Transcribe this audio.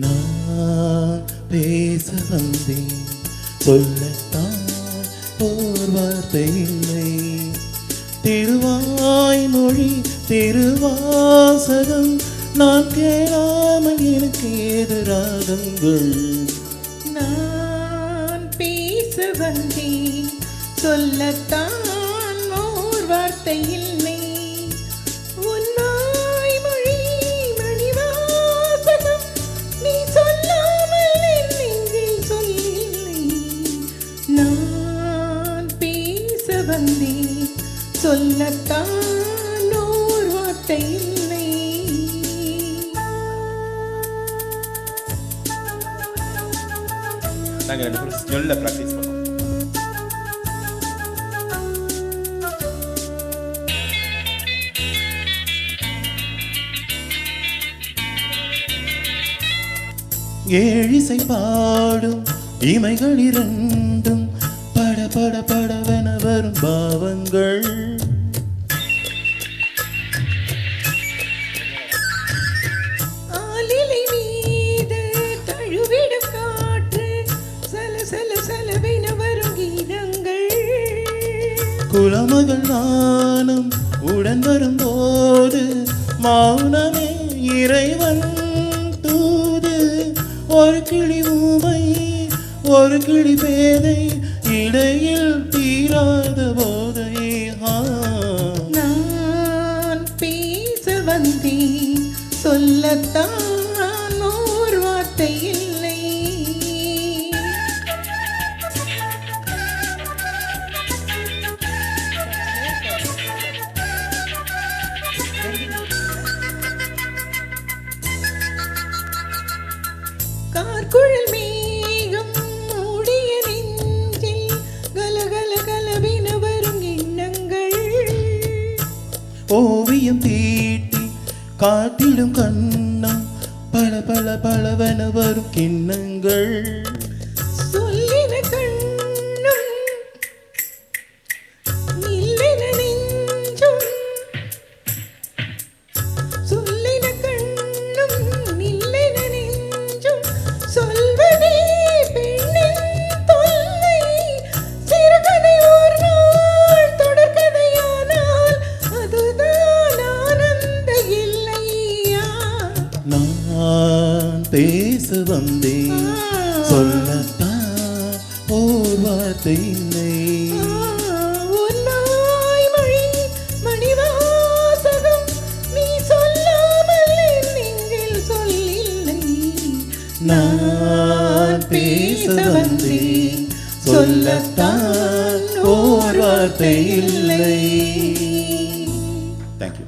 நான் பேச வந்தேன், சொல்லத்தான் ஓர் வார்த்தை இல்லை. திருவாய்மொழி திருவாசகம் நான் கேளாமல் எனக்கு எதிராகங்கள். நான் பேச வந்தேன், சொல்லத்தான் ஓர் வார்த்தை இல்லை. உன்னாய் மொழி மணிவாசகம் நீ சொல்லாமல் என் நெஞ்சில் சொல்லில்லை. நான் பேச வந்தேன், சொல்லத்தான் ஓர் வார்த்தை இல்லை. நாங்கள் 2 பேரும் ஸ்மெல்ல ப்ராக்டிஸ் பண்ணோம். ஏழிசை பாடும் இமைகள் இரண்டும் பட பட படவென வரும் பாவங்கள். ஆலிலை மீது தழுவிடும் காற்று சல சல சலவென வரும் கீதங்கள். குலமகள் நானும் உடன் வரும்போது மௌனமே இறைவன் தூது. ஒரு கிளி ஊமை ஒரு கிளி பேதை இடையில் தீராத போதை. நான் பேச வந்தேன், சொல்லத்தான் ஓர் வார்த்தை இல்லை. கார்குழல் மேகம் மூடிய நெஞ்சில் கலகல கலவின வரும் எண்ணங்கள். ஓவியம் தீட்டி காட்டிடும் கண்ணம் பல பல பலவென வரும் கிண்ணங்கள். சொல்லின கண்ணும் நில்லென நெஞ்சும். சொல்லின கண்ணும் நில்லென நெஞ்சும். சொல்வதே பெண்ணின் தொல்லை. சிறுகதை ஒரு நாள் தொடர்கதையானால் அதுதான் ஆனந்த இல்லையா. நான் பேச வந்தேன், சொல்லத்தான் ஓர் வார்த்தை இல்லை. உன்னாய் மொழி மணிவாசகம் நீ சொல்லாமல் என் நெஞ்சில் சொல்லில்லை. நான் பேச வந்தேன், சொல்லத்தான் ஓர் வார்த்தை இல்லை. தேங்க்யூ.